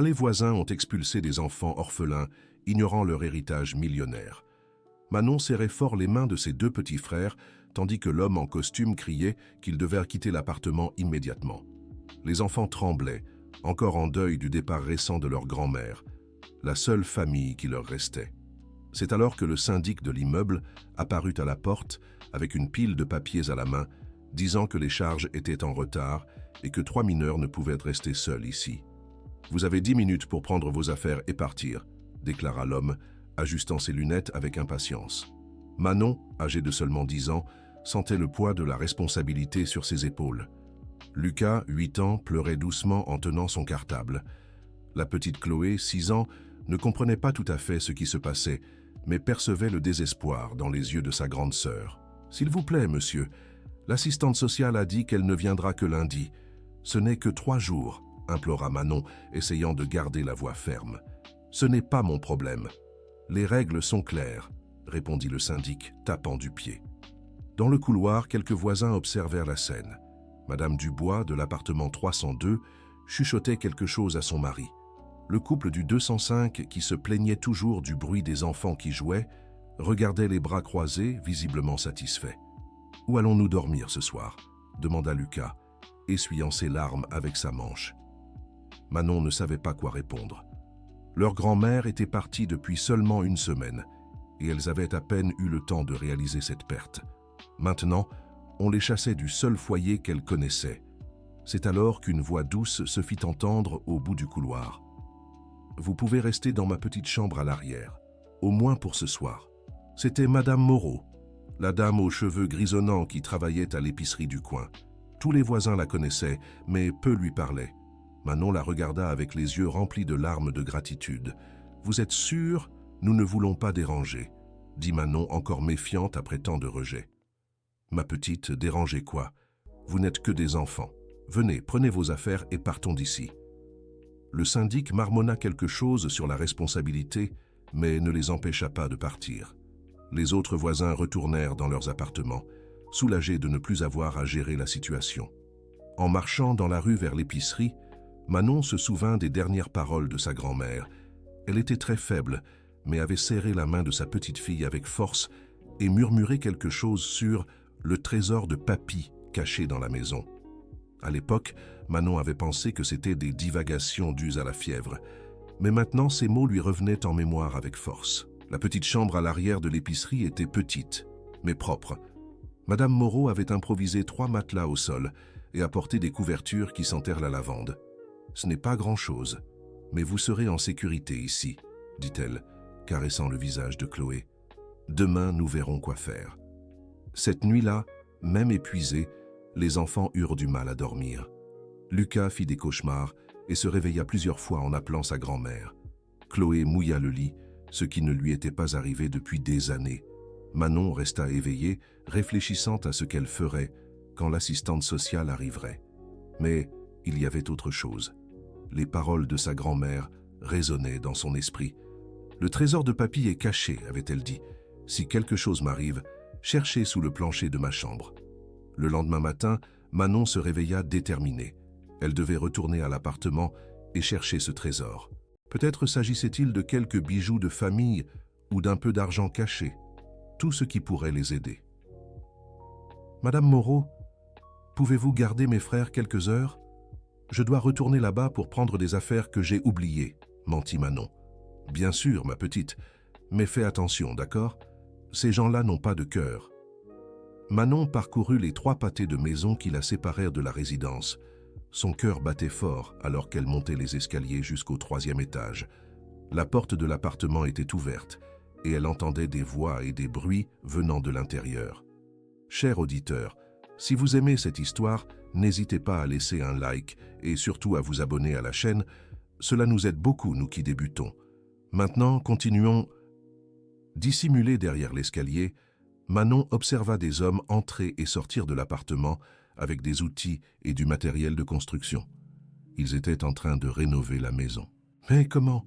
Les voisins ont expulsé des enfants orphelins, ignorant leur héritage millionnaire. Manon serrait fort les mains de ses deux petits frères, tandis que l'homme en costume criait qu'ils devaient quitter l'appartement immédiatement. Les enfants tremblaient, encore en deuil du départ récent de leur grand-mère, la seule famille qui leur restait. C'est alors que le syndic de l'immeuble apparut à la porte avec une pile de papiers à la main, disant que les charges étaient en retard et que 3 mineurs ne pouvaient rester seuls ici. « Vous avez 10 minutes pour prendre vos affaires et partir », déclara l'homme, ajustant ses lunettes avec impatience. Manon, âgée de seulement 10 ans, sentait le poids de la responsabilité sur ses épaules. Lucas, 8 ans, pleurait doucement en tenant son cartable. La petite Chloé, 6 ans, ne comprenait pas tout à fait ce qui se passait, mais percevait le désespoir dans les yeux de sa grande sœur. « S'il vous plaît, monsieur, l'assistante sociale a dit qu'elle ne viendra que lundi. Ce n'est que 3 jours, implora Manon, essayant de garder la voix ferme. Ce n'est pas mon problème. Les règles sont claires, répondit le syndic, tapant du pied. Dans le couloir, quelques voisins observèrent la scène. Madame Dubois, de l'appartement 302, chuchotait quelque chose à son mari. Le couple du 205, qui se plaignait toujours du bruit des enfants qui jouaient, regardait les bras croisés, visiblement satisfait. « Où allons-nous dormir ce soir ?» demanda Lucas, essuyant ses larmes avec sa manche. Manon ne savait pas quoi répondre. Leur grand-mère était partie depuis seulement 1 semaine, et elles avaient à peine eu le temps de réaliser cette perte. Maintenant, on les chassait du seul foyer qu'elles connaissaient. C'est alors qu'une voix douce se fit entendre au bout du couloir. « Vous pouvez rester dans ma petite chambre à l'arrière, au moins pour ce soir. » C'était Madame Moreau, la dame aux cheveux grisonnants qui travaillait à l'épicerie du coin. Tous les voisins la connaissaient, mais peu lui parlaient. Manon la regarda avec les yeux remplis de larmes de gratitude. « Vous êtes sûre? Nous ne voulons pas déranger, » dit Manon encore méfiante après tant de rejets. « Ma petite, déranger quoi? Vous n'êtes que des enfants. Venez, prenez vos affaires et partons d'ici. » Le syndic marmonna quelque chose sur la responsabilité, mais ne les empêcha pas de partir. Les autres voisins retournèrent dans leurs appartements, soulagés de ne plus avoir à gérer la situation. En marchant dans la rue vers l'épicerie, Manon se souvint des dernières paroles de sa grand-mère. Elle était très faible, mais avait serré la main de sa petite fille avec force et murmuré quelque chose sur le trésor de papy caché dans la maison. À l'époque, Manon avait pensé que c'était des divagations dues à la fièvre, mais maintenant ces mots lui revenaient en mémoire avec force. La petite chambre à l'arrière de l'épicerie était petite, mais propre. Madame Moreau avait improvisé 3 matelas au sol et apporté des couvertures qui sentèrent la lavande. « Ce n'est pas grand-chose, mais vous serez en sécurité ici, » dit-elle, caressant le visage de Chloé. « Demain, nous verrons quoi faire. » Cette nuit-là, même épuisés, les enfants eurent du mal à dormir. Lucas fit des cauchemars et se réveilla plusieurs fois en appelant sa grand-mère. Chloé mouilla le lit, ce qui ne lui était pas arrivé depuis des années. Manon resta éveillée, réfléchissant à ce qu'elle ferait quand l'assistante sociale arriverait. Mais il y avait autre chose. Les paroles de sa grand-mère résonnaient dans son esprit. « Le trésor de papy est caché, » avait-elle dit. « Si quelque chose m'arrive, cherchez sous le plancher de ma chambre. » Le lendemain matin, Manon se réveilla déterminée. Elle devait retourner à l'appartement et chercher ce trésor. Peut-être s'agissait-il de quelques bijoux de famille ou d'un peu d'argent caché, tout ce qui pourrait les aider. « Madame Moreau, pouvez-vous garder mes frères quelques heures? Je dois retourner là-bas pour prendre des affaires que j'ai oubliées, » mentit Manon. « Bien sûr, ma petite, mais fais attention, d'accord? Ces gens-là n'ont pas de cœur. » Manon parcourut les 3 pâtés de maison qui la séparèrent de la résidence. Son cœur battait fort alors qu'elle montait les escaliers jusqu'au 3e étage. La porte de l'appartement était ouverte et elle entendait des voix et des bruits venant de l'intérieur. Cher auditeur, si vous aimez cette histoire, n'hésitez pas à laisser un like et surtout à vous abonner à la chaîne. Cela nous aide beaucoup, nous qui débutons. Maintenant, continuons. Dissimulée derrière l'escalier, Manon observa des hommes entrer et sortir de l'appartement avec des outils et du matériel de construction. Ils étaient en train de rénover la maison. Mais comment?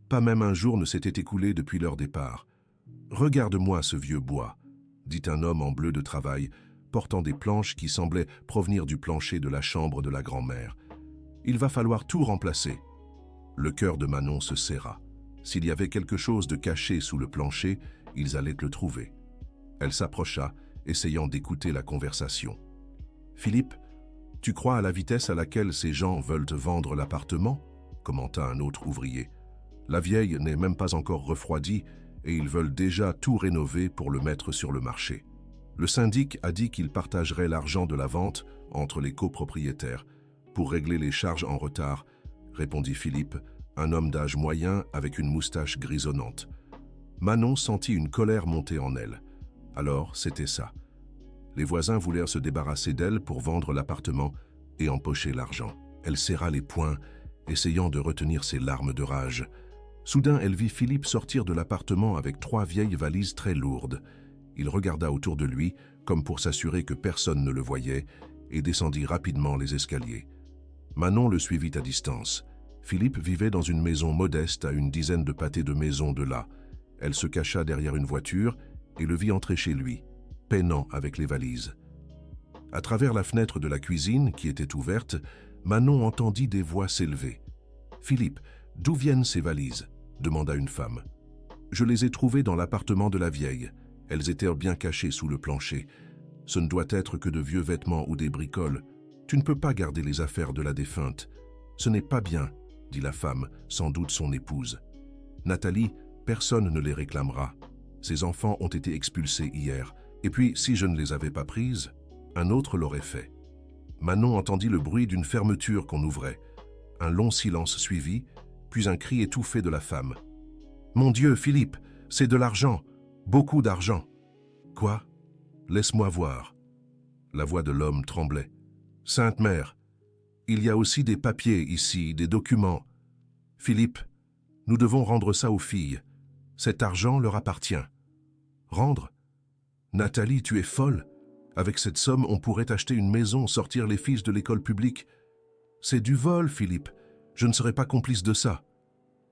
Pas même un jour ne s'était écoulé depuis leur départ. « Regarde-moi ce vieux bois », dit un homme en bleu de travail, portant des planches qui semblaient provenir du plancher de la chambre de la grand-mère. « Il va falloir tout remplacer. » Le cœur de Manon se serra. S'il y avait quelque chose de caché sous le plancher, ils allaient le trouver. Elle s'approcha, essayant d'écouter la conversation. « Philippe, tu crois à la vitesse à laquelle ces gens veulent te vendre l'appartement ?» commenta un autre ouvrier. « La vieille n'est même pas encore refroidie et ils veulent déjà tout rénover pour le mettre sur le marché. Le syndic a dit qu'il partagerait l'argent de la vente entre les copropriétaires pour régler les charges en retard, » répondit Philippe, un homme d'âge moyen avec une moustache grisonnante. Manon sentit une colère monter en elle. Alors, c'était ça. Les voisins voulèrent se débarrasser d'elle pour vendre l'appartement et empocher l'argent. Elle serra les poings, essayant de retenir ses larmes de rage. Soudain, elle vit Philippe sortir de l'appartement avec 3 vieilles valises très lourdes. Il regarda autour de lui, comme pour s'assurer que personne ne le voyait, et descendit rapidement les escaliers. Manon le suivit à distance. Philippe vivait dans une maison modeste à une dizaine de pâtés de maison de là. Elle se cacha derrière une voiture et le vit entrer chez lui, peinant avec les valises. À travers la fenêtre de la cuisine, qui était ouverte, Manon entendit des voix s'élever. « Philippe, d'où viennent ces valises ?» demanda une femme. « Je les ai trouvées dans l'appartement de la vieille. Elles étaient bien cachées sous le plancher. Ce ne doit être que de vieux vêtements ou des bricoles. Tu ne peux pas garder les affaires de la défunte. Ce n'est pas bien, » dit la femme, sans doute son épouse. « Nathalie, personne ne les réclamera. Ces enfants ont été expulsés hier. Et puis, si je ne les avais pas prises, un autre l'aurait fait. » Manon entendit le bruit d'une fermeture qu'on ouvrait. Un long silence suivit, puis un cri étouffé de la femme. « Mon Dieu, Philippe, c'est de l'argent, beaucoup d'argent. »« Quoi ? Laisse-moi voir. » La voix de l'homme tremblait. « Sainte Mère, il y a aussi des papiers ici, des documents. Philippe, nous devons rendre ça aux filles. Cet argent leur appartient. » « Rendre ? Nathalie, tu es folle. Avec cette somme, on pourrait acheter une maison, sortir les fils de l'école publique. C'est du vol, Philippe. Je ne serai pas complice de ça. »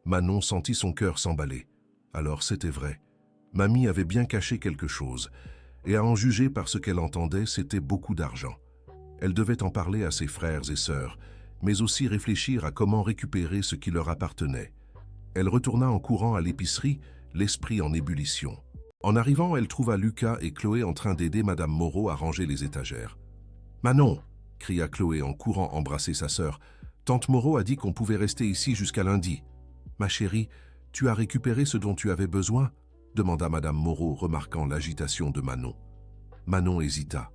Manon sentit son cœur s'emballer. Alors c'était vrai. Mamie avait bien caché quelque chose, et à en juger par ce qu'elle entendait, c'était beaucoup d'argent. Elle devait en parler à ses frères et sœurs, mais aussi réfléchir à comment récupérer ce qui leur appartenait. Elle retourna en courant à l'épicerie, l'esprit en ébullition. En arrivant, elle trouva Lucas et Chloé en train d'aider Madame Moreau à ranger les étagères. « Manon !» cria Chloé en courant embrasser sa sœur. « Tante Moreau a dit qu'on pouvait rester ici jusqu'à lundi. »« Ma chérie, tu as récupéré ce dont tu avais besoin ?» demanda Madame Moreau, remarquant l'agitation de Manon. Manon hésita.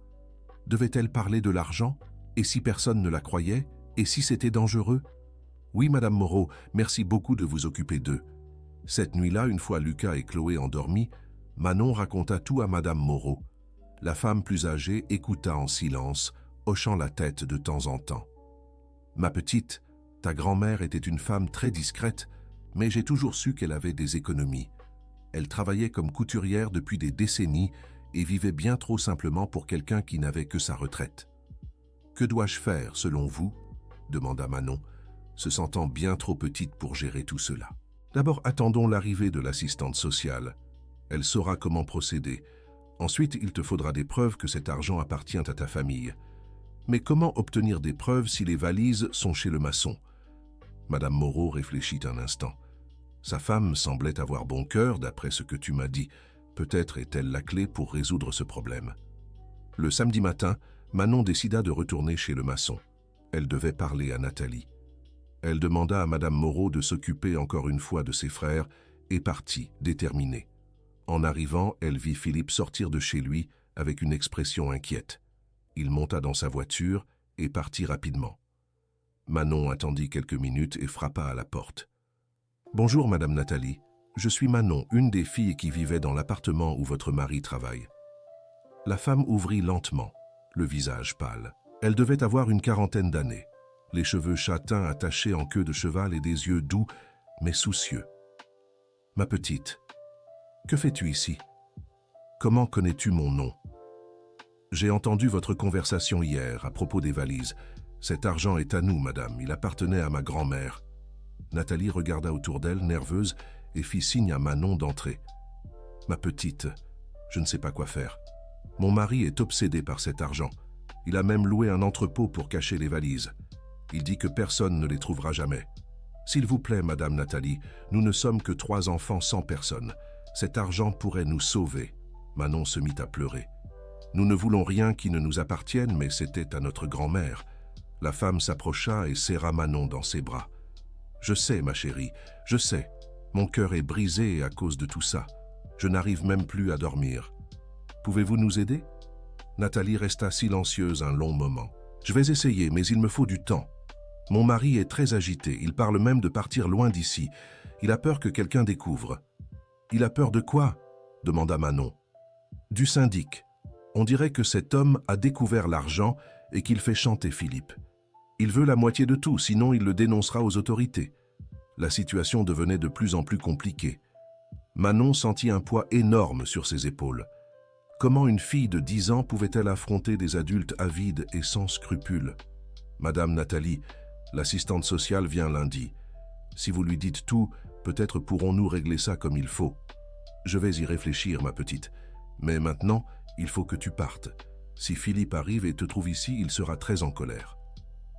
Devait-elle parler de l'argent? Et si personne ne la croyait? Et si c'était dangereux? « Oui, Madame Moreau, merci beaucoup de vous occuper d'eux. » Cette nuit-là, une fois Lucas et Chloé endormis, Manon raconta tout à Madame Moreau. La femme plus âgée écouta en silence, hochant la tête de temps en temps. « Ma petite, ta grand-mère était une femme très discrète, mais j'ai toujours su qu'elle avait des économies. Elle travaillait comme couturière depuis des décennies et vivait bien trop simplement pour quelqu'un qui n'avait que sa retraite. « Que dois-je faire, selon vous ?» demanda Manon, se sentant bien trop petite pour gérer tout cela. « D'abord, attendons l'arrivée de l'assistante sociale. Elle saura comment procéder. Ensuite, il te faudra des preuves que cet argent appartient à ta famille. Mais comment obtenir des preuves si les valises sont chez le maçon ?» Madame Moreau réfléchit un instant. Sa femme semblait avoir bon cœur, d'après ce que tu m'as dit. Peut-être est-elle la clé pour résoudre ce problème. Le samedi matin, Manon décida de retourner chez le maçon. Elle devait parler à Nathalie. Elle demanda à Madame Moreau de s'occuper encore une fois de ses frères et partit, déterminée. En arrivant, elle vit Philippe sortir de chez lui avec une expression inquiète. Il monta dans sa voiture et partit rapidement. Manon attendit quelques minutes et frappa à la porte. « Bonjour, Madame Nathalie. Je suis Manon, une des filles qui vivait dans l'appartement où votre mari travaille. » La femme ouvrit lentement, le visage pâle. Elle devait avoir une 40aine d'années, les cheveux châtains attachés en queue de cheval et des yeux doux, mais soucieux. « Ma petite, que fais-tu ici? Comment connais-tu mon nom? J'ai entendu votre conversation hier à propos des valises. Cet argent est à nous, madame, il appartenait à ma grand-mère. » Nathalie regarda autour d'elle, nerveuse, et fit signe à Manon d'entrer. « Ma petite, je ne sais pas quoi faire. Mon mari est obsédé par cet argent. Il a même loué un entrepôt pour cacher les valises. Il dit que personne ne les trouvera jamais. S'il vous plaît, Madame Nathalie, nous ne sommes que 3 enfants sans personne. Cet argent pourrait nous sauver. » Manon se mit à pleurer. « Nous ne voulons rien qui ne nous appartienne, mais c'était à notre grand-mère. » La femme s'approcha et serra Manon dans ses bras. « Je sais, ma chérie, je sais. Mon cœur est brisé à cause de tout ça. Je n'arrive même plus à dormir. Pouvez-vous nous aider ?» Nathalie resta silencieuse un long moment. « Je vais essayer, mais il me faut du temps. Mon mari est très agité, il parle même de partir loin d'ici. Il a peur que quelqu'un découvre. »« Il a peur de quoi ?» demanda Manon. « Du syndic. On dirait que cet homme a découvert l'argent et qu'il fait chanter Philippe. Il veut la moitié de tout, sinon il le dénoncera aux autorités. » La situation devenait de plus en plus compliquée. Manon sentit un poids énorme sur ses épaules. Comment une fille de 10 ans pouvait-elle affronter des adultes avides et sans scrupules? « Madame Nathalie, l'assistante sociale vient lundi. Si vous lui dites tout, peut-être pourrons-nous régler ça comme il faut. Je vais y réfléchir, ma petite. Mais maintenant, il faut que tu partes. Si Philippe arrive et te trouve ici, il sera très en colère. »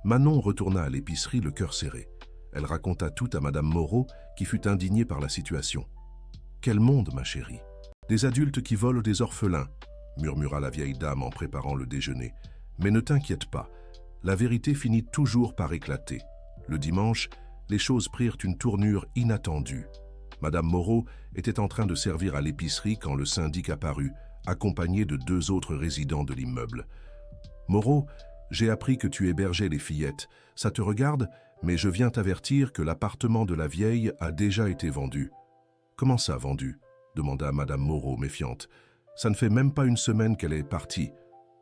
Manon retourna à l'épicerie le cœur serré. Elle raconta tout à Madame Moreau, qui fut indignée par la situation. « Quel monde, ma chérie! Des adultes qui volent des orphelins, » murmura la vieille dame en préparant le déjeuner. « Mais ne t'inquiète pas, la vérité finit toujours par éclater. Le dimanche, les choses prirent une tournure inattendue. Madame Moreau était en train de servir à l'épicerie quand le syndic apparut, accompagné de 2 autres résidents de l'immeuble. « Moreau, j'ai appris que tu hébergeais les fillettes. Ça te regarde, mais je viens t'avertir que l'appartement de la vieille a déjà été vendu. »« Comment ça, vendu ?» demanda Madame Moreau, méfiante. « Ça ne fait même pas une semaine qu'elle est partie.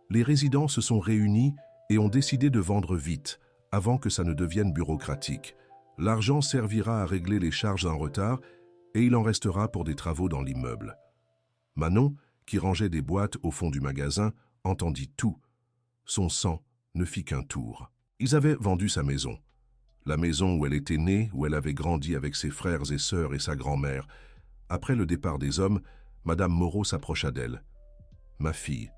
Les résidents se sont réunis et ont décidé de vendre vite, avant que ça ne devienne bureaucratique. L'argent servira à régler les charges en retard et il en restera pour des travaux dans l'immeuble. » Manon, qui rangeait des boîtes au fond du magasin, entendit tout. Son sang ne fit qu'un tour. Ils avaient vendu sa maison. La maison où elle était née, où elle avait grandi avec ses frères et sœurs et sa grand-mère. Après le départ des hommes, Madame Moreau s'approcha d'elle. « Ma fille,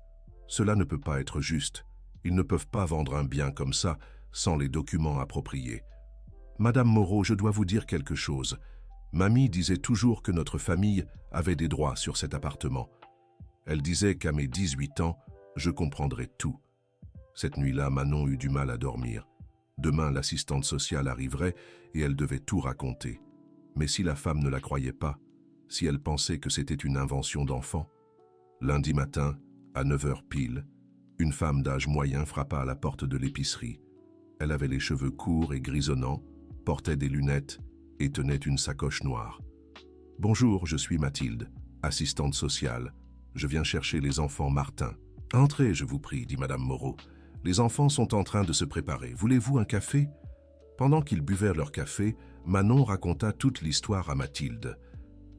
cela ne peut pas être juste. Ils ne peuvent pas vendre un bien comme ça, sans les documents appropriés. Madame Moreau, je dois vous dire quelque chose. Mamie disait toujours que notre famille avait des droits sur cet appartement. Elle disait qu'à mes 18 ans, je comprendrais tout. » Cette nuit-là, Manon eut du mal à dormir. Demain, l'assistante sociale arriverait et elle devait tout raconter. Mais si la femme ne la croyait pas, si elle pensait que c'était une invention d'enfant? Lundi matin, à 9 h pile, une femme d'âge moyen frappa à la porte de l'épicerie. Elle avait les cheveux courts et grisonnants, portait des lunettes et tenait une sacoche noire. « Bonjour, je suis Mathilde, assistante sociale. Je viens chercher les enfants Martin. »« Entrez, je vous prie, dit Madame Moreau. Les enfants sont en train de se préparer. Voulez-vous un café ?» Pendant qu'ils buvaient leur café, Manon raconta toute l'histoire à Mathilde.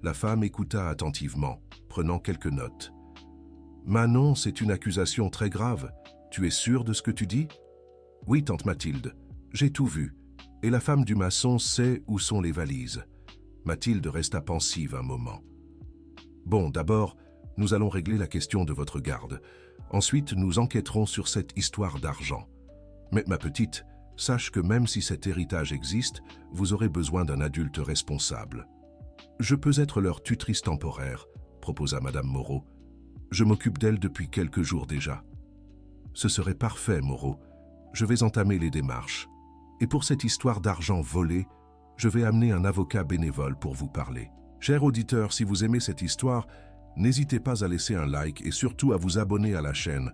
La femme écouta attentivement, prenant quelques notes. « Manon, c'est une accusation très grave. Tu es sûre de ce que tu dis ?»« Oui, tante Mathilde, j'ai tout vu. Et la femme du maçon sait où sont les valises. » Mathilde resta pensive un moment. « Bon, d'abord, nous allons régler la question de votre garde. Ensuite, nous enquêterons sur cette histoire d'argent. Mais ma petite, sache que même si cet héritage existe, vous aurez besoin d'un adulte responsable. »« Je peux être leur tutrice temporaire, » proposa Madame Moreau. « Je m'occupe d'elle depuis quelques jours déjà. »« Ce serait parfait, Moreau. Je vais entamer les démarches. Et pour cette histoire d'argent volé, je vais amener un avocat bénévole pour vous parler. Chers auditeurs, si vous aimez cette histoire, n'hésitez pas à laisser un like et surtout à vous abonner à la chaîne.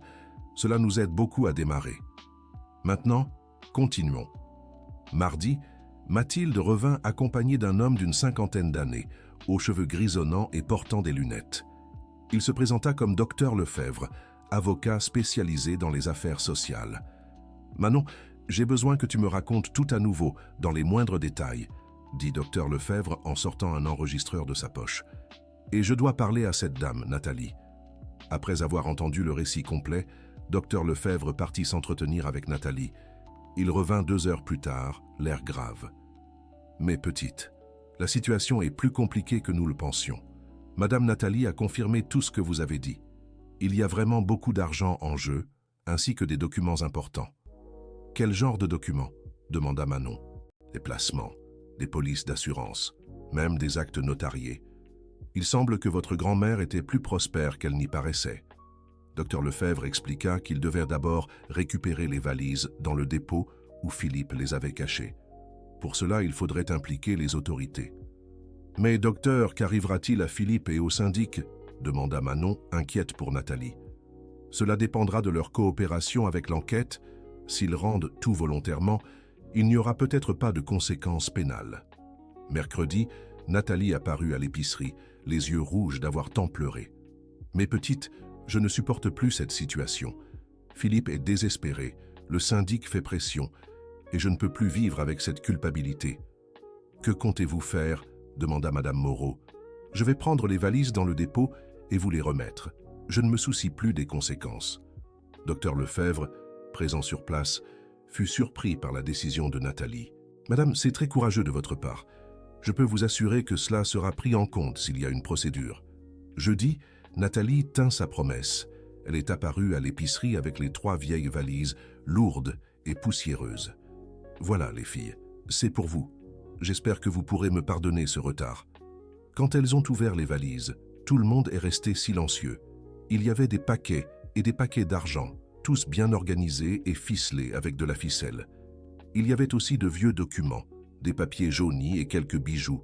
Cela nous aide beaucoup à démarrer. Maintenant, continuons. Mardi, Mathilde revint accompagnée d'un homme d'une 50aine d'années, aux cheveux grisonnants et portant des lunettes. Il se présenta comme Docteur Lefebvre, avocat spécialisé dans les affaires sociales. « Manon, j'ai besoin que tu me racontes tout à nouveau, dans les moindres détails, » dit Docteur Lefebvre en sortant un enregistreur de sa poche. « Et je dois parler à cette dame, Nathalie. » Après avoir entendu le récit complet, Docteur Lefebvre partit s'entretenir avec Nathalie. Il revint 2 heures plus tard, l'air grave. « Mais petite, la situation est plus compliquée que nous le pensions. Madame Nathalie a confirmé tout ce que vous avez dit. Il y a vraiment beaucoup d'argent en jeu, ainsi que des documents importants. » « Quel genre de documents ?» demanda Manon. « Les placements. des polices d'assurance, même des actes notariés. Il semble que votre grand-mère était plus prospère qu'elle n'y paraissait. Dr Lefebvre expliqua qu'il devait d'abord récupérer les valises dans le dépôt où Philippe les avait cachées. Pour cela, il faudrait impliquer les autorités. « Mais docteur, qu'arrivera-t-il à Philippe et au syndic ?» demanda Manon, inquiète pour Nathalie. « Cela dépendra de leur coopération avec l'enquête. S'ils rendent tout volontairement, il n'y aura peut-être pas de conséquences pénales. » Mercredi, Nathalie apparut à l'épicerie, les yeux rouges d'avoir tant pleuré. « Mes petites, je ne supporte plus cette situation. Philippe est désespéré, le syndic fait pression, et je ne peux plus vivre avec cette culpabilité. »« Que comptez-vous faire ?» demanda Madame Moreau. « Je vais prendre les valises dans le dépôt et vous les remettre. Je ne me soucie plus des conséquences. » Dr Lefebvre, présent sur place, fut surpris par la décision de Nathalie. « Madame, c'est très courageux de votre part. Je peux vous assurer que cela sera pris en compte s'il y a une procédure. » Jeudi, Nathalie tint sa promesse. Elle est apparue à l'épicerie avec les 3 vieilles valises, lourdes et poussiéreuses. « Voilà, les filles, c'est pour vous. J'espère que vous pourrez me pardonner ce retard. » Quand elles ont ouvert les valises, tout le monde est resté silencieux. Il y avait des paquets et des paquets d'argent, tous bien organisés et ficelés avec de la ficelle. Il y avait aussi de vieux documents, des papiers jaunis et quelques bijoux.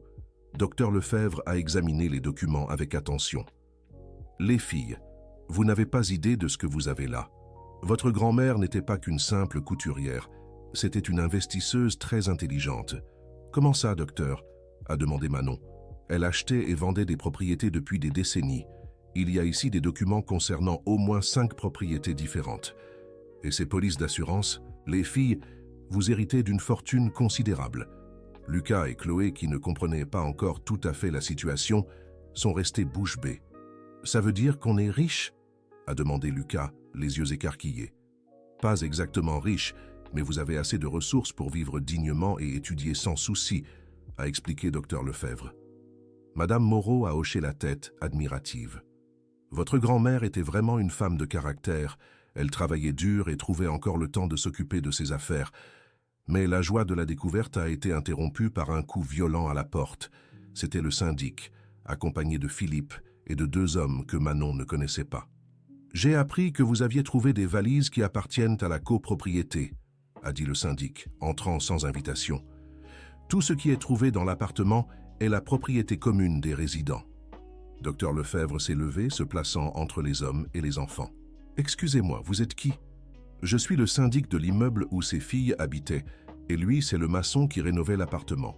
Dr Lefebvre a examiné les documents avec attention. « Les filles, vous n'avez pas idée de ce que vous avez là. Votre grand-mère n'était pas qu'une simple couturière, c'était une investisseuse très intelligente. »« Comment ça, docteur ?» a demandé Manon. « Elle achetait et vendait des propriétés depuis des décennies. Il y a ici des documents concernant au moins 5 propriétés différentes. Et ces polices d'assurance, les filles, vous héritez d'une fortune considérable. » Lucas et Chloé, qui ne comprenaient pas encore tout à fait la situation, sont restés bouche bée. « Ça veut dire qu'on est riche ?» a demandé Lucas, les yeux écarquillés. « Pas exactement riche, mais vous avez assez de ressources pour vivre dignement et étudier sans souci, » a expliqué Dr Lefebvre. Madame Moreau a hoché la tête, admirative. « Votre grand-mère était vraiment une femme de caractère. Elle travaillait dur et trouvait encore le temps de s'occuper de ses affaires. Mais la joie de la découverte a été interrompue par un coup violent à la porte. C'était le syndic, accompagné de Philippe et de 2 hommes que Manon ne connaissait pas. « J'ai appris que vous aviez trouvé des valises qui appartiennent à la copropriété, » a dit le syndic, entrant sans invitation. « Tout ce qui est trouvé dans l'appartement est la propriété commune des résidents. » Dr Lefebvre s'est levé, se plaçant entre les hommes et les enfants. « Excusez-moi, vous êtes qui ?»« Je suis le syndic de l'immeuble où ces filles habitaient, et lui, c'est le maçon qui rénovait l'appartement. »«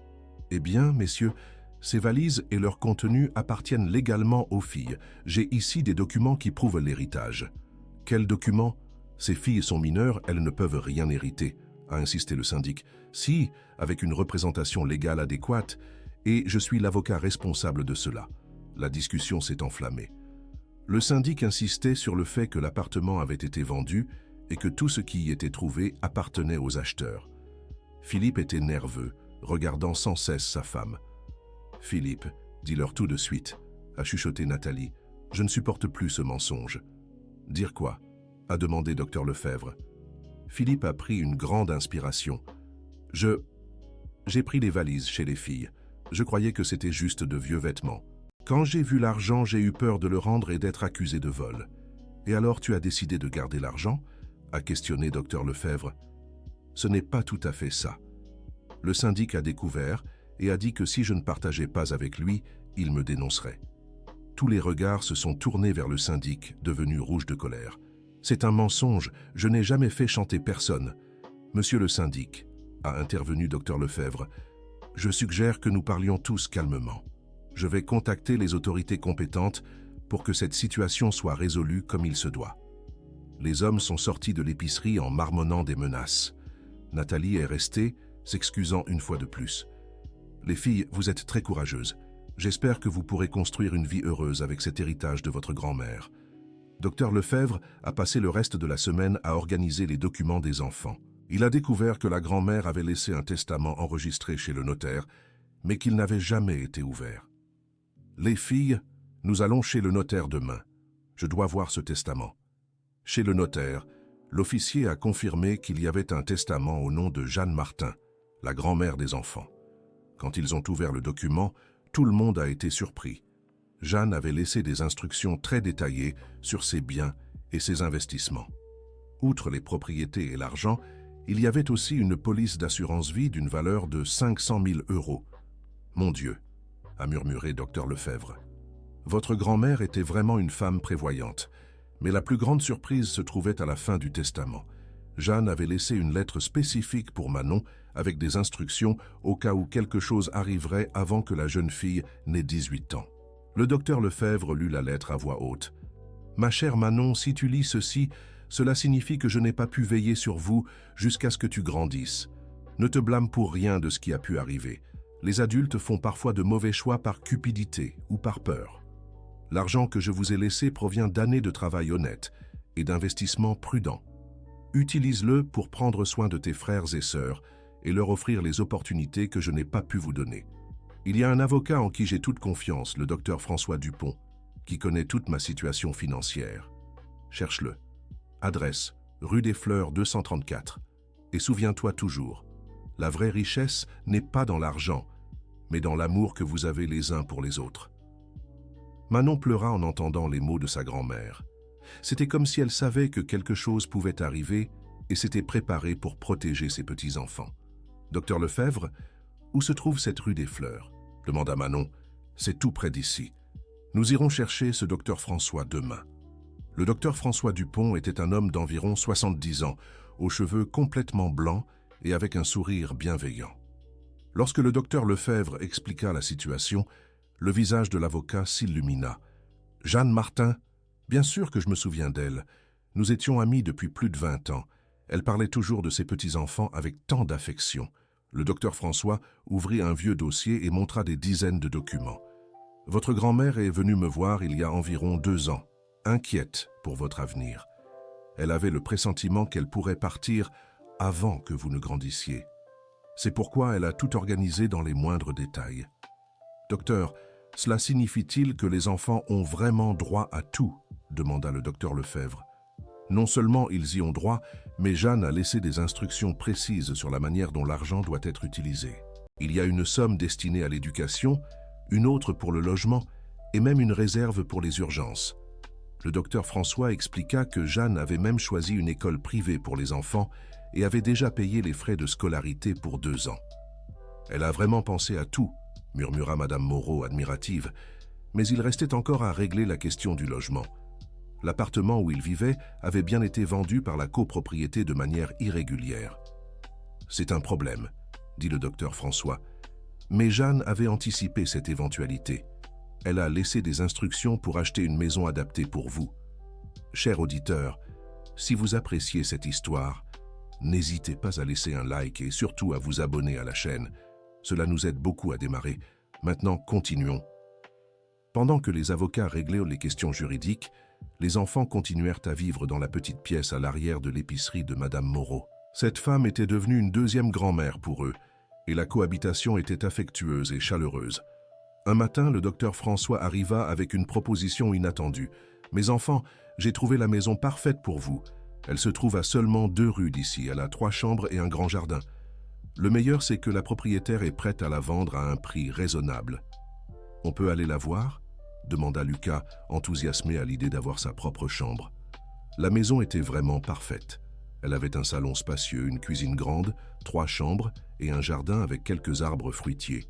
Eh bien, messieurs, ces valises et leur contenu appartiennent légalement aux filles. J'ai ici des documents qui prouvent l'héritage. »« Quels documents ? Ces filles sont mineures, elles ne peuvent rien hériter, » a insisté le syndic. « Si, avec une représentation légale adéquate, et je suis l'avocat responsable de cela. » La discussion s'est enflammée. Le syndic insistait sur le fait que l'appartement avait été vendu et que tout ce qui y était trouvé appartenait aux acheteurs. Philippe était nerveux, regardant sans cesse sa femme. « Philippe, dis-leur tout de suite, » a chuchoté Nathalie. « Je ne supporte plus ce mensonge. »« Dire quoi ?» a demandé Dr Lefebvre. Philippe a pris une grande inspiration. « J'ai pris les valises chez les filles. Je croyais que c'était juste de vieux vêtements. Quand j'ai vu l'argent, j'ai eu peur de le rendre et d'être accusé de vol. Et alors tu as décidé de garder l'argent ?» a questionné Dr Lefebvre. « Ce n'est pas tout à fait ça. Le syndic a découvert et a dit que si je ne partageais pas avec lui, il me dénoncerait. » Tous les regards se sont tournés vers le syndic, devenu rouge de colère. « C'est un mensonge, je n'ai jamais fait chanter personne. »« Monsieur le syndic, » a intervenu Dr Lefebvre, « je suggère que nous parlions tous calmement. Je vais contacter les autorités compétentes pour que cette situation soit résolue comme il se doit. » Les hommes sont sortis de l'épicerie en marmonnant des menaces. Nathalie est restée, s'excusant une fois de plus. « Les filles, vous êtes très courageuses. J'espère que vous pourrez construire une vie heureuse avec cet héritage de votre grand-mère. » Dr Lefebvre a passé le reste de la semaine à organiser les documents des enfants. Il a découvert que la grand-mère avait laissé un testament enregistré chez le notaire, mais qu'il n'avait jamais été ouvert. « Les filles, nous allons chez le notaire demain. Je dois voir ce testament. » Chez le notaire, l'officier a confirmé qu'il y avait un testament au nom de Jeanne Martin, la grand-mère des enfants. Quand ils ont ouvert le document, tout le monde a été surpris. Jeanne avait laissé des instructions très détaillées sur ses biens et ses investissements. Outre les propriétés et l'argent, il y avait aussi une police d'assurance vie d'une valeur de 500 000 €. « Mon Dieu !» a murmuré Dr Lefebvre. « Votre grand-mère était vraiment une femme prévoyante. Mais la plus grande surprise se trouvait à la fin du testament. Jeanne avait laissé une lettre spécifique pour Manon avec des instructions au cas où quelque chose arriverait avant que la jeune fille n'ait 18 ans. Le docteur Lefebvre lut la lettre à voix haute. « Ma chère Manon, si tu lis ceci, cela signifie que je n'ai pas pu veiller sur vous jusqu'à ce que tu grandisses. Ne te blâme pour rien de ce qui a pu arriver. Les adultes font parfois de mauvais choix par cupidité ou par peur. L'argent que je vous ai laissé provient d'années de travail honnête et d'investissements prudents. Utilise-le pour prendre soin de tes frères et sœurs et leur offrir les opportunités que je n'ai pas pu vous donner. Il y a un avocat en qui j'ai toute confiance, le docteur François Dupont, qui connaît toute ma situation financière. Cherche-le. Adresse, rue des Fleurs 234. Et souviens-toi toujours, la vraie richesse n'est pas dans l'argent, mais dans l'amour que vous avez les uns pour les autres. » Manon pleura en entendant les mots de sa grand-mère. C'était comme si elle savait que quelque chose pouvait arriver et s'était préparée pour protéger ses petits-enfants. « Docteur Lefebvre, où se trouve cette rue des Fleurs ?» demanda Manon. « C'est tout près d'ici. Nous irons chercher ce docteur François demain. » Le docteur François Dupont était un homme d'environ 70 ans, aux cheveux complètement blancs et avec un sourire bienveillant. Lorsque le docteur Lefebvre expliqua la situation, le visage de l'avocat s'illumina. « Jeanne Martin, bien sûr que je me souviens d'elle. Nous étions amis depuis plus de 20 ans. Elle parlait toujours de ses petits-enfants avec tant d'affection. » Le docteur François ouvrit un vieux dossier et montra des dizaines de documents. « Votre grand-mère est venue me voir il y a environ 2 ans, inquiète pour votre avenir. Elle avait le pressentiment qu'elle pourrait partir avant que vous ne grandissiez. C'est pourquoi elle a tout organisé dans les moindres détails. Docteur, cela signifie-t-il que les enfants ont vraiment droit à tout ?» demanda le docteur Lefebvre. « Non seulement ils y ont droit, mais Jeanne a laissé des instructions précises sur la manière dont l'argent doit être utilisé. Il y a une somme destinée à l'éducation, une autre pour le logement et même une réserve pour les urgences. » Le docteur François expliqua que Jeanne avait même choisi une école privée pour les enfants et avait déjà payé les frais de scolarité pour 2 ans. « Elle a vraiment pensé à tout », murmura Madame Moreau admirative, mais il restait encore à régler la question du logement. L'appartement où il vivait avait bien été vendu par la copropriété de manière irrégulière. « C'est un problème, » dit le docteur François, mais Jeanne avait anticipé cette éventualité. Elle a laissé des instructions pour acheter une maison adaptée pour vous. Cher auditeur, si vous appréciez cette histoire, n'hésitez pas à laisser un like et surtout à vous abonner à la chaîne. Cela nous aide beaucoup à démarrer. Maintenant, continuons. Pendant que les avocats réglaient les questions juridiques, les enfants continuèrent à vivre dans la petite pièce à l'arrière de l'épicerie de Madame Moreau. Cette femme était devenue une deuxième grand-mère pour eux, et la cohabitation était affectueuse et chaleureuse. Un matin, le docteur François arriva avec une proposition inattendue. « Mes enfants, j'ai trouvé la maison parfaite pour vous. Elle se trouve à seulement 2 rues d'ici. Elle a 3 chambres et un grand jardin. Le meilleur, c'est que la propriétaire est prête à la vendre à un prix raisonnable. »« On peut aller la voir ?» demanda Lucas, enthousiasmé à l'idée d'avoir sa propre chambre. La maison était vraiment parfaite. Elle avait un salon spacieux, une cuisine grande, 3 chambres et un jardin avec quelques arbres fruitiers.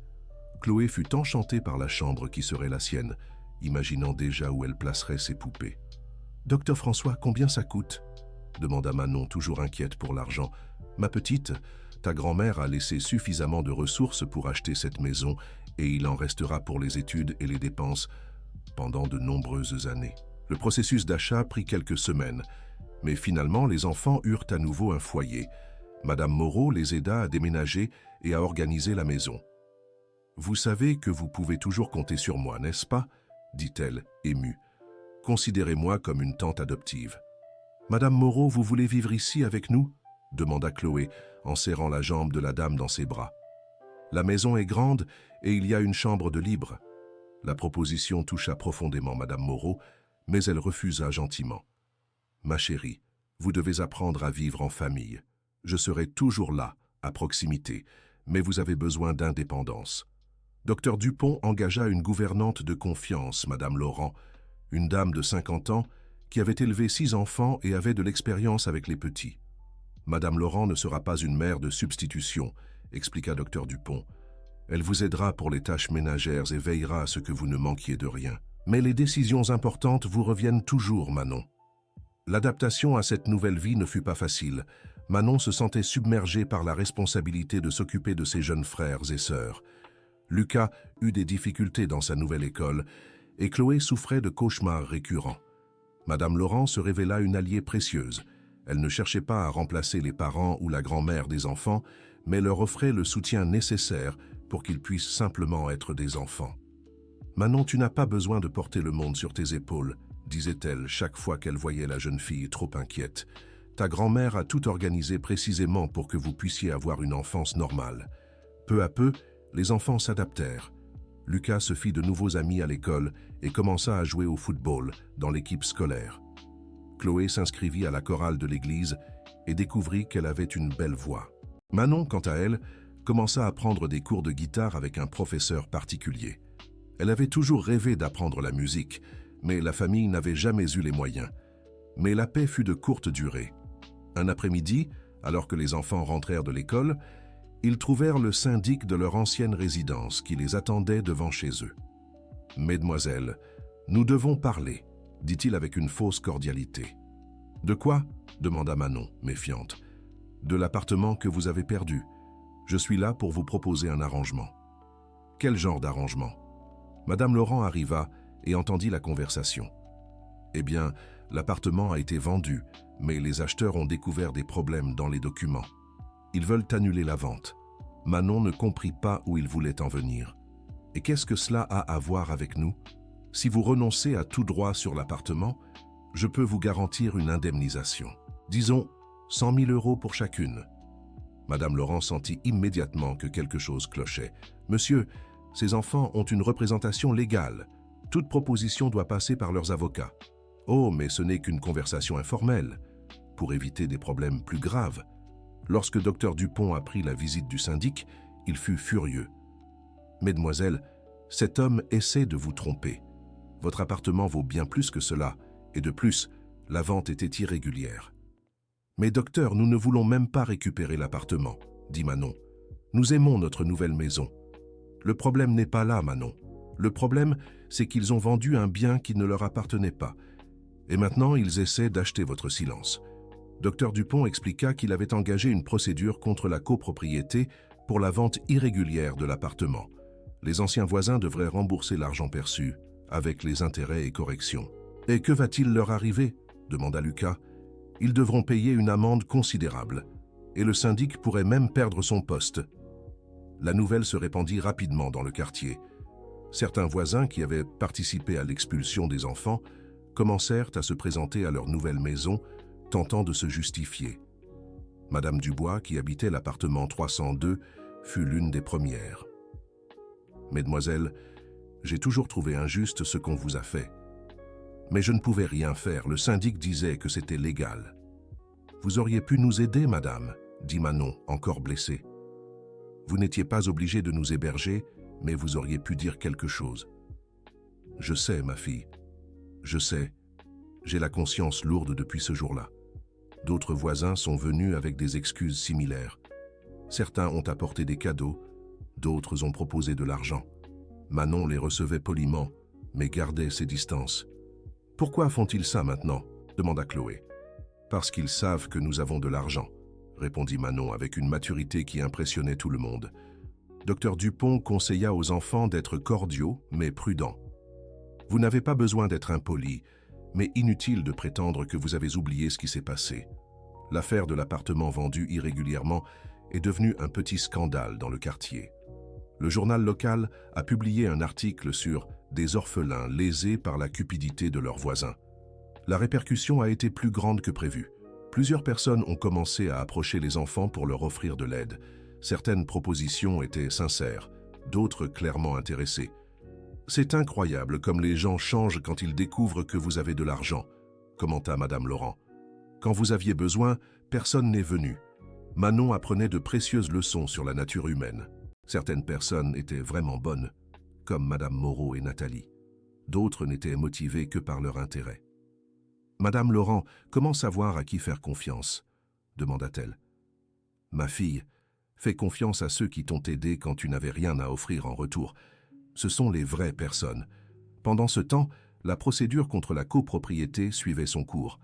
Chloé fut enchantée par la chambre qui serait la sienne, imaginant déjà où elle placerait ses poupées. « Docteur François, combien ça coûte ?» demanda Manon, toujours inquiète pour l'argent. « Ma petite, ta grand-mère a laissé suffisamment de ressources pour acheter cette maison et il en restera pour les études et les dépenses pendant de nombreuses années. » Le processus d'achat prit quelques semaines, mais finalement les enfants eurent à nouveau un foyer. Madame Moreau les aida à déménager et à organiser la maison. « Vous savez que vous pouvez toujours compter sur moi, n'est-ce pas ?» dit-elle, émue. « Considérez-moi comme une tante adoptive. »« Madame Moreau, vous voulez vivre ici avec nous ?» demanda Chloé, en serrant la jambe de la dame dans ses bras. « La maison est grande et il y a une chambre de libre. » La proposition toucha profondément Madame Moreau, mais elle refusa gentiment. « Ma chérie, vous devez apprendre à vivre en famille. Je serai toujours là, à proximité, mais vous avez besoin d'indépendance. Docteur Dupont engagea une gouvernante de confiance, Madame Laurent, une dame de 50 ans qui avait élevé 6 enfants et avait de l'expérience avec les petits. Madame Laurent ne sera pas une mère de substitution, expliqua Docteur Dupont. Elle vous aidera pour les tâches ménagères et veillera à ce que vous ne manquiez de rien. Mais les décisions importantes vous reviennent toujours, Manon. L'adaptation à cette nouvelle vie ne fut pas facile. Manon se sentait submergée par la responsabilité de s'occuper de ses jeunes frères et sœurs. Lucas eut des difficultés dans sa nouvelle école et Chloé souffrait de cauchemars récurrents. Madame Laurent se révéla une alliée précieuse. Elle ne cherchait pas à remplacer les parents ou la grand-mère des enfants, mais leur offrait le soutien nécessaire pour qu'ils puissent simplement être des enfants. « Manon, tu n'as pas besoin de porter le monde sur tes épaules », disait-elle chaque fois qu'elle voyait la jeune fille trop inquiète. « Ta grand-mère a tout organisé précisément pour que vous puissiez avoir une enfance normale. » Peu à peu, les enfants s'adaptèrent. Lucas se fit de nouveaux amis à l'école et commença à jouer au football dans l'équipe scolaire. Chloé s'inscrivit à la chorale de l'église et découvrit qu'elle avait une belle voix. Manon, quant à elle, commença à prendre des cours de guitare avec un professeur particulier. Elle avait toujours rêvé d'apprendre la musique, mais la famille n'avait jamais eu les moyens. Mais la paix fut de courte durée. Un après-midi, alors que les enfants rentrèrent de l'école, ils trouvèrent le syndic de leur ancienne résidence qui les attendait devant chez eux. « Mesdemoiselles, nous devons parler », dit-il avec une fausse cordialité. « De quoi ?» demanda Manon, méfiante. « De l'appartement que vous avez perdu. Je suis là pour vous proposer un arrangement. » « Quel genre d'arrangement ?» Madame Laurent arriva et entendit la conversation. « Eh bien, l'appartement a été vendu, mais les acheteurs ont découvert des problèmes dans les documents. Ils veulent annuler la vente. » Manon ne comprit pas où il voulait en venir. « Et qu'est-ce que cela a à voir avec nous? Si vous renoncez à tout droit sur l'appartement, je peux vous garantir une indemnisation. Disons 100 000 € pour chacune. » Madame Laurent sentit immédiatement que quelque chose clochait. « Monsieur, ces enfants ont une représentation légale. Toute proposition doit passer par leurs avocats. »« Oh, mais ce n'est qu'une conversation informelle. » Pour éviter des problèmes plus graves. Lorsque Docteur Dupont apprit la visite du syndic, il fut furieux. « Mesdemoiselles, cet homme essaie de vous tromper. Votre appartement vaut bien plus que cela, et de plus, la vente était irrégulière. »« Mais docteur, nous ne voulons même pas récupérer l'appartement, » dit Manon. « Nous aimons notre nouvelle maison. » « Le problème n'est pas là, Manon. Le problème, c'est qu'ils ont vendu un bien qui ne leur appartenait pas. Et maintenant, ils essaient d'acheter votre silence. » Docteur Dupont expliqua qu'il avait engagé une procédure contre la copropriété pour la vente irrégulière de l'appartement. Les anciens voisins devraient rembourser l'argent perçu, avec les intérêts et corrections. « Et que va-t-il leur arriver ?» demanda Lucas. « Ils devront payer une amende considérable, et le syndic pourrait même perdre son poste. » La nouvelle se répandit rapidement dans le quartier. Certains voisins qui avaient participé à l'expulsion des enfants commencèrent à se présenter à leur nouvelle maison, tentant de se justifier. Madame Dubois, qui habitait l'appartement 302, fut l'une des premières. « Mesdemoiselles, j'ai toujours trouvé injuste ce qu'on vous a fait. Mais je ne pouvais rien faire, le syndic disait que c'était légal. »« Vous auriez pu nous aider, madame, » dit Manon, encore blessée. « Vous n'étiez pas obligée de nous héberger, mais vous auriez pu dire quelque chose. »« Je sais, ma fille, je sais. J'ai la conscience lourde depuis ce jour-là. D'autres voisins sont venus avec des excuses similaires. Certains ont apporté des cadeaux, d'autres ont proposé de l'argent. Manon les recevait poliment, mais gardait ses distances. « Pourquoi font-ils ça maintenant ?» demanda Chloé. « Parce qu'ils savent que nous avons de l'argent, » répondit Manon avec une maturité qui impressionnait tout le monde. Docteur Dupont conseilla aux enfants d'être cordiaux, mais prudents. « Vous n'avez pas besoin d'être impoli, mais inutile de prétendre que vous avez oublié ce qui s'est passé. L'affaire de l'appartement vendu irrégulièrement est devenue un petit scandale dans le quartier. Le journal local a publié un article sur des orphelins lésés par la cupidité de leurs voisins. La répercussion a été plus grande que prévu. Plusieurs personnes ont commencé à approcher les enfants pour leur offrir de l'aide. Certaines propositions étaient sincères, d'autres clairement intéressées. C'est incroyable comme les gens changent quand ils découvrent que vous avez de l'argent, commenta Madame Laurent. Quand vous aviez besoin, personne n'est venu. Manon apprenait de précieuses leçons sur la nature humaine. Certaines personnes étaient vraiment bonnes, comme Madame Moreau et Nathalie. D'autres n'étaient motivées que par leur intérêt. « Madame Laurent, comment savoir à qui faire confiance ?» demanda-t-elle. « Ma fille, fais confiance à ceux qui t'ont aidé quand tu n'avais rien à offrir en retour. Ce sont les vraies personnes. » Pendant ce temps, la procédure contre la copropriété suivait son cours.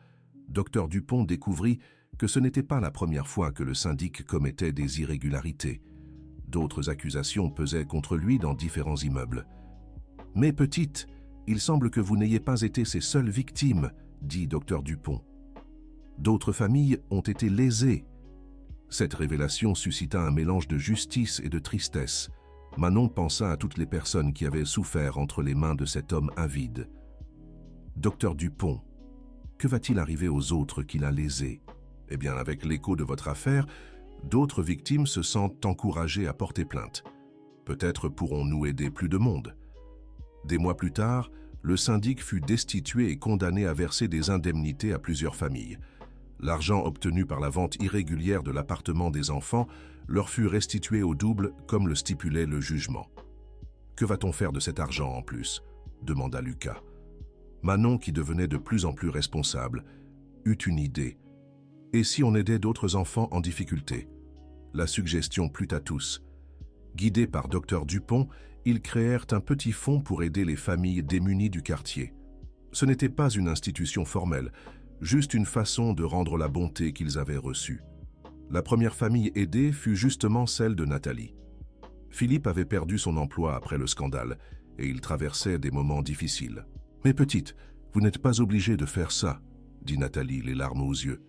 Dr Dupont découvrit que ce n'était pas la première fois que le syndic commettait des irrégularités. D'autres accusations pesaient contre lui dans différents immeubles. « Mais petite, il semble que vous n'ayez pas été ses seules victimes, » dit Dr Dupont. « D'autres familles ont été lésées. » Cette révélation suscita un mélange de justice et de tristesse. Manon pensa à toutes les personnes qui avaient souffert entre les mains de cet homme avide. « Docteur Dupont, que va-t-il arriver aux autres qu'il a lésés? Eh bien, avec l'écho de votre affaire, d'autres victimes se sentent encouragées à porter plainte. Peut-être pourrons-nous aider plus de monde. » Des mois plus tard, le syndic fut destitué et condamné à verser des indemnités à plusieurs familles. L'argent obtenu par la vente irrégulière de l'appartement des enfants leur fut restitué au double comme le stipulait le jugement. « Que va-t-on faire de cet argent en plus ?» demanda Lucas. Manon, qui devenait de plus en plus responsable, eut une idée. Et si on aidait d'autres enfants en difficulté? La suggestion plut à tous. Guidés par Dr Dupont, ils créèrent un petit fonds pour aider les familles démunies du quartier. Ce n'était pas une institution formelle, juste une façon de rendre la bonté qu'ils avaient reçue. La première famille aidée fut justement celle de Nathalie. Philippe avait perdu son emploi après le scandale et il traversait des moments difficiles. « Mais petite, vous n'êtes pas obligée de faire ça, » dit Nathalie, les larmes aux yeux.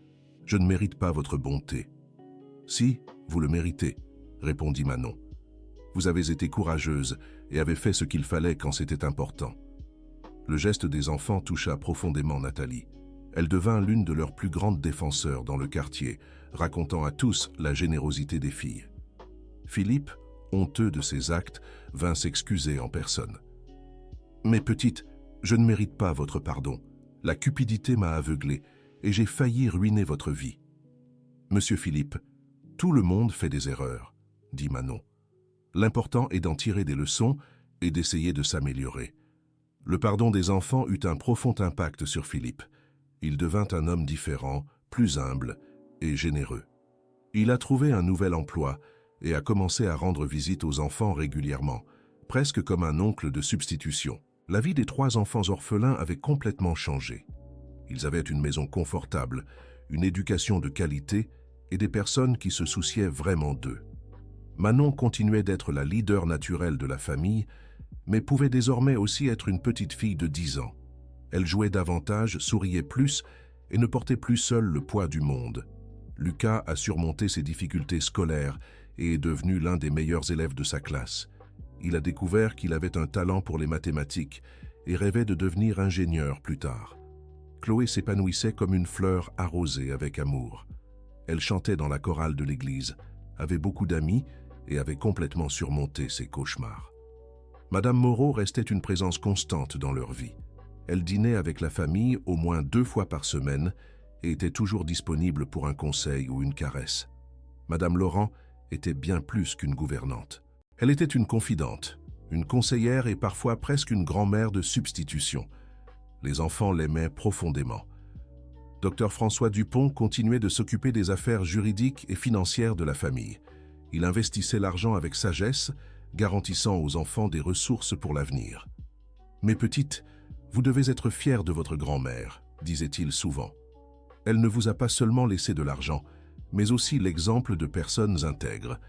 « Je ne mérite pas votre bonté. »« Si, vous le méritez, » répondit Manon. « Vous avez été courageuse et avez fait ce qu'il fallait quand c'était important. » Le geste des enfants toucha profondément Nathalie. Elle devint l'une de leurs plus grandes défenseurs dans le quartier, racontant à tous la générosité des filles. Philippe, honteux de ses actes, vint s'excuser en personne. « Mais petite, je ne mérite pas votre pardon. La cupidité m'a aveuglé et j'ai failli ruiner votre vie. »« Monsieur Philippe, tout le monde fait des erreurs, » dit Manon. « L'important est d'en tirer des leçons et d'essayer de s'améliorer. » Le pardon des enfants eut un profond impact sur Philippe. Il devint un homme différent, plus humble et généreux. Il a trouvé un nouvel emploi et a commencé à rendre visite aux enfants régulièrement, presque comme un oncle de substitution. La vie des 3 enfants orphelins avait complètement changé. Ils avaient une maison confortable, une éducation de qualité et des personnes qui se souciaient vraiment d'eux. Manon continuait d'être la leader naturelle de la famille, mais pouvait désormais aussi être une petite fille de 10 ans. Elle jouait davantage, souriait plus et ne portait plus seule le poids du monde. Lucas a surmonté ses difficultés scolaires et est devenu l'un des meilleurs élèves de sa classe. Il a découvert qu'il avait un talent pour les mathématiques et rêvait de devenir ingénieur plus tard. Chloé s'épanouissait comme une fleur arrosée avec amour. Elle chantait dans la chorale de l'église, avait beaucoup d'amis et avait complètement surmonté ses cauchemars. Madame Moreau restait une présence constante dans leur vie. Elle dînait avec la famille au moins 2 fois par semaine et était toujours disponible pour un conseil ou une caresse. Madame Laurent était bien plus qu'une gouvernante. Elle était une confidente, une conseillère et parfois presque une grand-mère de substitution. Les enfants l'aimaient profondément. Dr François Dupont continuait de s'occuper des affaires juridiques et financières de la famille. Il investissait l'argent avec sagesse, garantissant aux enfants des ressources pour l'avenir. « Mes petites, vous devez être fières de votre grand-mère, » disait-il souvent. « Elle ne vous a pas seulement laissé de l'argent, mais aussi l'exemple de personnes intègres. »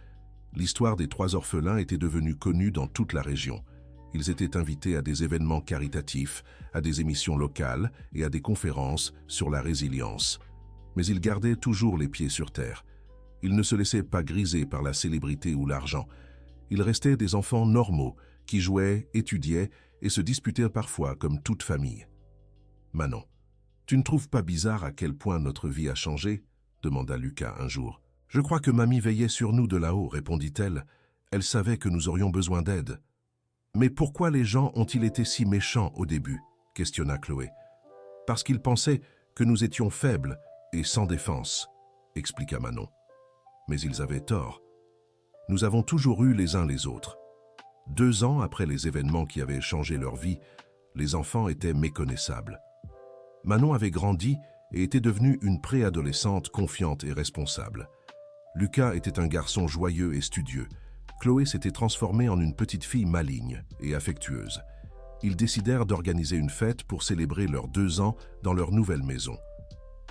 L'histoire des 3 orphelins était devenue connue dans toute la région. Ils étaient invités à des événements caritatifs, à des émissions locales et à des conférences sur la résilience. Mais ils gardaient toujours les pieds sur terre. Ils ne se laissaient pas griser par la célébrité ou l'argent. Ils restaient des enfants normaux qui jouaient, étudiaient et se disputaient parfois comme toute famille. « Manon, tu ne trouves pas bizarre à quel point notre vie a changé ?» demanda Lucas un jour. « Je crois que mamie veillait sur nous de là-haut, » répondit-elle. « Elle savait que nous aurions besoin d'aide. »« Mais pourquoi les gens ont-ils été si méchants au début ?» questionna Chloé. « Parce qu'ils pensaient que nous étions faibles et sans défense, » expliqua Manon. Mais ils avaient tort. Nous avons toujours eu les uns les autres. 2 ans après les événements qui avaient changé leur vie, les enfants étaient méconnaissables. Manon avait grandi et était devenue une préadolescente confiante et responsable. Lucas était un garçon joyeux et studieux. Chloé s'était transformée en une petite fille maligne et affectueuse. Ils décidèrent d'organiser une fête pour célébrer leurs 2 ans dans leur nouvelle maison.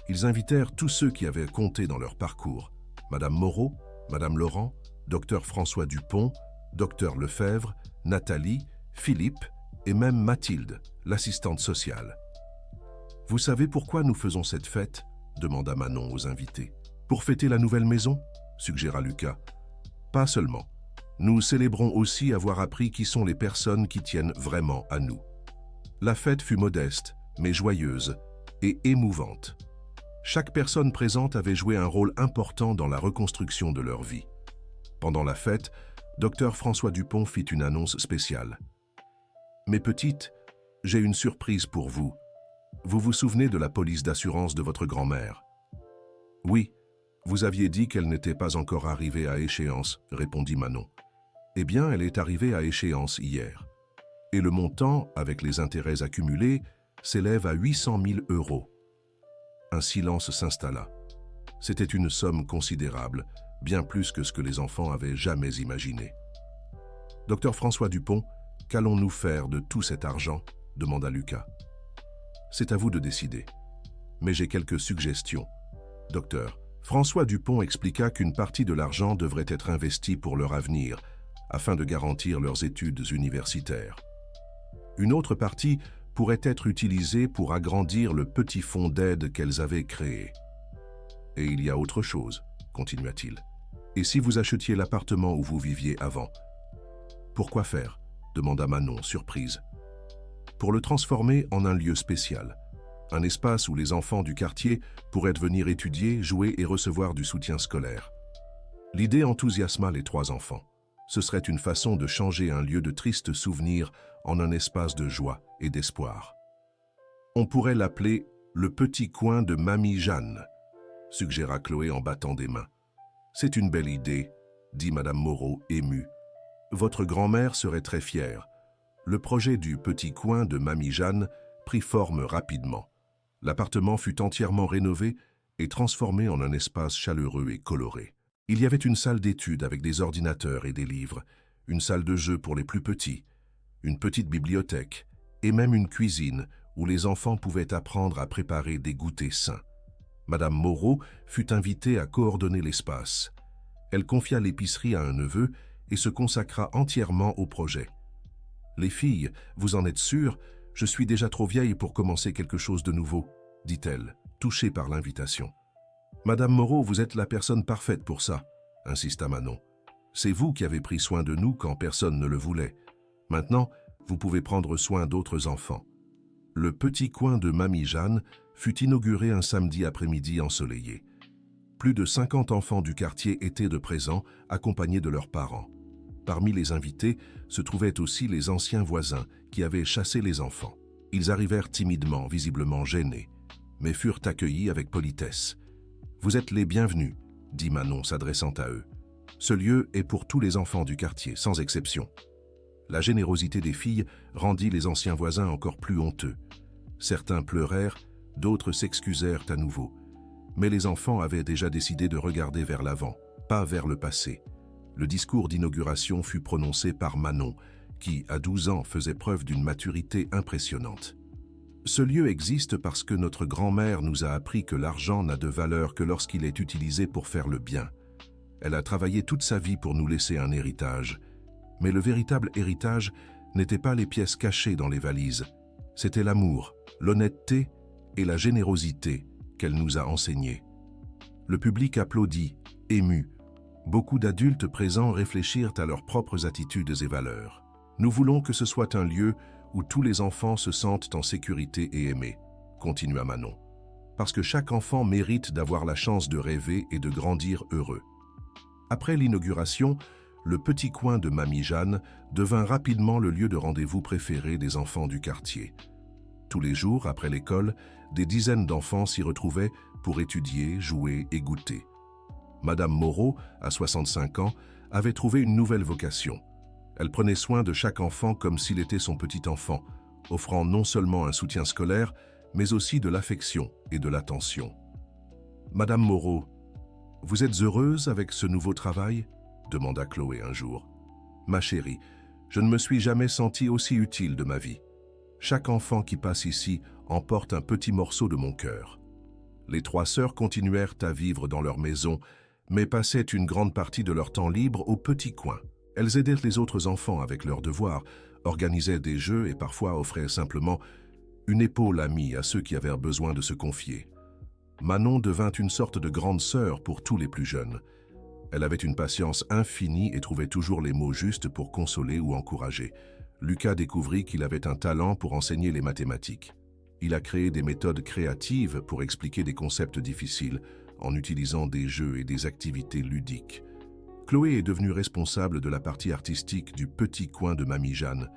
Ils invitèrent tous ceux qui avaient compté dans leur parcours. Madame Moreau, Madame Laurent, Dr François Dupont, Dr Lefebvre, Nathalie, Philippe et même Mathilde, l'assistante sociale. « Vous savez pourquoi nous faisons cette fête ?» demanda Manon aux invités. « Pour fêter la nouvelle maison ?» suggéra Lucas. « Pas seulement. Nous célébrons aussi avoir appris qui sont les personnes qui tiennent vraiment à nous. » La fête fut modeste, mais joyeuse et émouvante. Chaque personne présente avait joué un rôle important dans la reconstruction de leur vie. Pendant la fête, Dr François Dupont fit une annonce spéciale. « Mes petites, j'ai une surprise pour vous. Vous vous souvenez de la police d'assurance de votre grand-mère? »« Oui, vous aviez dit qu'elle n'était pas encore arrivée à échéance, » répondit Manon. « Eh bien, elle est arrivée à échéance hier. Et le montant, avec les intérêts accumulés, s'élève à 800 000 €. Un silence s'installa. C'était une somme considérable, bien plus que ce que les enfants avaient jamais imaginé. « Docteur François Dupont, qu'allons-nous faire de tout cet argent ?» demanda Lucas. « C'est à vous de décider. Mais j'ai quelques suggestions. Docteur, François Dupont expliqua qu'une partie de l'argent devrait être investie pour leur avenir, afin de garantir leurs études universitaires. Une autre partie pourrait être utilisée pour agrandir le petit fonds d'aide qu'elles avaient créé. Et il y a autre chose, continua-t-il. Et si vous achetiez l'appartement où vous viviez avant? Pourquoi faire? Demanda Manon, surprise. Pour le transformer en un lieu spécial, un espace où les enfants du quartier pourraient venir étudier, jouer et recevoir du soutien scolaire. L'idée enthousiasma les 3 enfants. Ce serait une façon de changer un lieu de tristes souvenirs en un espace de joie et d'espoir. On pourrait l'appeler « le petit coin de Mamie Jeanne », suggéra Chloé en battant des mains. « C'est une belle idée, » dit Madame Moreau, émue. « Votre grand-mère serait très fière. » Le projet du petit coin de Mamie Jeanne prit forme rapidement. L'appartement fut entièrement rénové et transformé en un espace chaleureux et coloré. Il y avait une salle d'études avec des ordinateurs et des livres, une salle de jeu pour les plus petits, une petite bibliothèque et même une cuisine où les enfants pouvaient apprendre à préparer des goûters sains. Madame Moreau fut invitée à coordonner l'espace. Elle confia l'épicerie à un neveu et se consacra entièrement au projet. « Les filles, vous en êtes sûres? Je suis déjà trop vieille pour commencer quelque chose de nouveau, » dit-elle, touchée par l'invitation. « Madame Moreau, vous êtes la personne parfaite pour ça, » insista Manon. « C'est vous qui avez pris soin de nous quand personne ne le voulait. Maintenant, vous pouvez prendre soin d'autres enfants. » Le petit coin de Mamie Jeanne fut inauguré un samedi après-midi ensoleillé. Plus de 50 enfants du quartier étaient de présent, accompagnés de leurs parents. Parmi les invités se trouvaient aussi les anciens voisins qui avaient chassé les enfants. Ils arrivèrent timidement, visiblement gênés, mais furent accueillis avec politesse. « Vous êtes les bienvenus, » dit Manon s'adressant à eux. « Ce lieu est pour tous les enfants du quartier, sans exception. » La générosité des filles rendit les anciens voisins encore plus honteux. Certains pleurèrent, d'autres s'excusèrent à nouveau. Mais les enfants avaient déjà décidé de regarder vers l'avant, pas vers le passé. Le discours d'inauguration fut prononcé par Manon, qui, à 12 ans, faisait preuve d'une maturité impressionnante. Ce lieu existe parce que notre grand-mère nous a appris que l'argent n'a de valeur que lorsqu'il est utilisé pour faire le bien. Elle a travaillé toute sa vie pour nous laisser un héritage. Mais le véritable héritage n'était pas les pièces cachées dans les valises. C'était l'amour, l'honnêteté et la générosité qu'elle nous a enseignées. Le public applaudit, ému. Beaucoup d'adultes présents réfléchirent à leurs propres attitudes et valeurs. Nous voulons que ce soit un lieu où tous les enfants se sentent en sécurité et aimés, continua Manon, parce que chaque enfant mérite d'avoir la chance de rêver et de grandir heureux. Après l'inauguration, le petit coin de Mamie Jeanne devint rapidement le lieu de rendez-vous préféré des enfants du quartier. Tous les jours, après l'école, des dizaines d'enfants s'y retrouvaient pour étudier, jouer et goûter. Madame Moreau, à 65 ans, avait trouvé une nouvelle vocation. Elle prenait soin de chaque enfant comme s'il était son petit enfant, offrant non seulement un soutien scolaire, mais aussi de l'affection et de l'attention. Madame Moreau, vous êtes heureuse avec ce nouveau travail? Demanda Chloé un jour. Ma chérie, je ne me suis jamais sentie aussi utile de ma vie. Chaque enfant qui passe ici emporte un petit morceau de mon cœur. Les trois sœurs continuèrent à vivre dans leur maison, mais passaient une grande partie de leur temps libre au petit coin. Elles aidèrent les autres enfants avec leurs devoirs, organisaient des jeux et parfois offraient simplement une épaule amie à ceux qui avaient besoin de se confier. Manon devint une sorte de grande sœur pour tous les plus jeunes. Elle avait une patience infinie et trouvait toujours les mots justes pour consoler ou encourager. Lucas découvrit qu'il avait un talent pour enseigner les mathématiques. Il a créé des méthodes créatives pour expliquer des concepts difficiles en utilisant des jeux et des activités ludiques. Chloé est devenue responsable de la partie artistique du petit coin de Mamie Jeanne.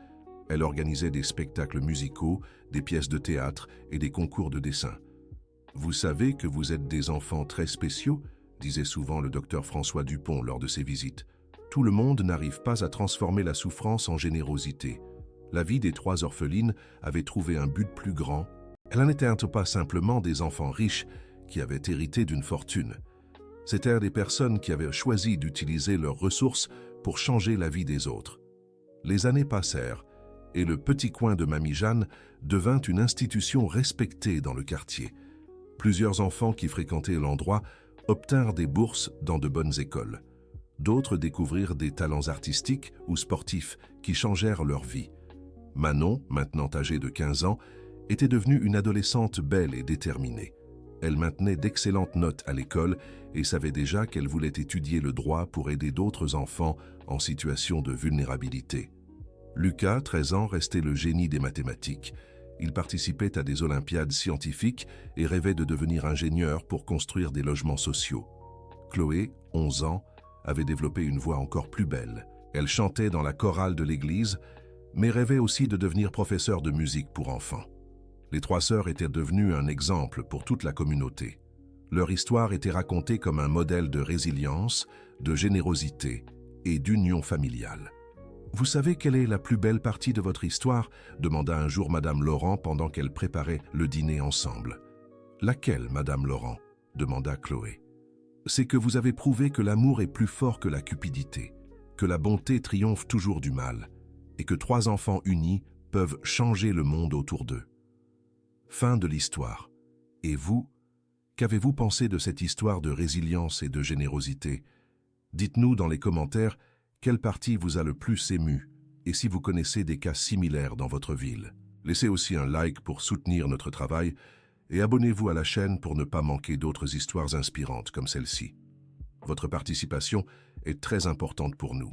Elle organisait des spectacles musicaux, des pièces de théâtre et des concours de dessin. « Vous savez que vous êtes des enfants très spéciaux ?» disait souvent le docteur François Dupont lors de ses visites. « Tout le monde n'arrive pas à transformer la souffrance en générosité. » La vie des trois orphelines avait trouvé un but plus grand. Elles n'étaient pas simplement des enfants riches qui avaient hérité d'une fortune. C'étaient des personnes qui avaient choisi d'utiliser leurs ressources pour changer la vie des autres. Les années passèrent et le petit coin de Mamie Jeanne devint une institution respectée dans le quartier. Plusieurs enfants qui fréquentaient l'endroit obtinrent des bourses dans de bonnes écoles. D'autres découvrirent des talents artistiques ou sportifs qui changèrent leur vie. Manon, maintenant âgée de 15 ans, était devenue une adolescente belle et déterminée. Elle maintenait d'excellentes notes à l'école et savait déjà qu'elle voulait étudier le droit pour aider d'autres enfants en situation de vulnérabilité. Lucas, 13 ans, restait le génie des mathématiques. Il participait à des olympiades scientifiques et rêvait de devenir ingénieur pour construire des logements sociaux. Chloé, 11 ans, avait développé une voix encore plus belle. Elle chantait dans la chorale de l'église, mais rêvait aussi de devenir professeure de musique pour enfants. Les trois sœurs étaient devenues un exemple pour toute la communauté. Leur histoire était racontée comme un modèle de résilience, de générosité et d'union familiale. « Vous savez quelle est la plus belle partie de votre histoire ?» demanda un jour Madame Laurent pendant qu'elles préparaient le dîner ensemble. « Laquelle, Madame Laurent ?» demanda Chloé. « C'est que vous avez prouvé que l'amour est plus fort que la cupidité, que la bonté triomphe toujours du mal, et que trois enfants unis peuvent changer le monde autour d'eux. » Fin de l'histoire. Et vous, qu'avez-vous pensé de cette histoire de résilience et de générosité? Dites-nous dans les commentaires quelle partie vous a le plus ému et si vous connaissez des cas similaires dans votre ville. Laissez aussi un like pour soutenir notre travail et abonnez-vous à la chaîne pour ne pas manquer d'autres histoires inspirantes comme celle-ci. Votre participation est très importante pour nous.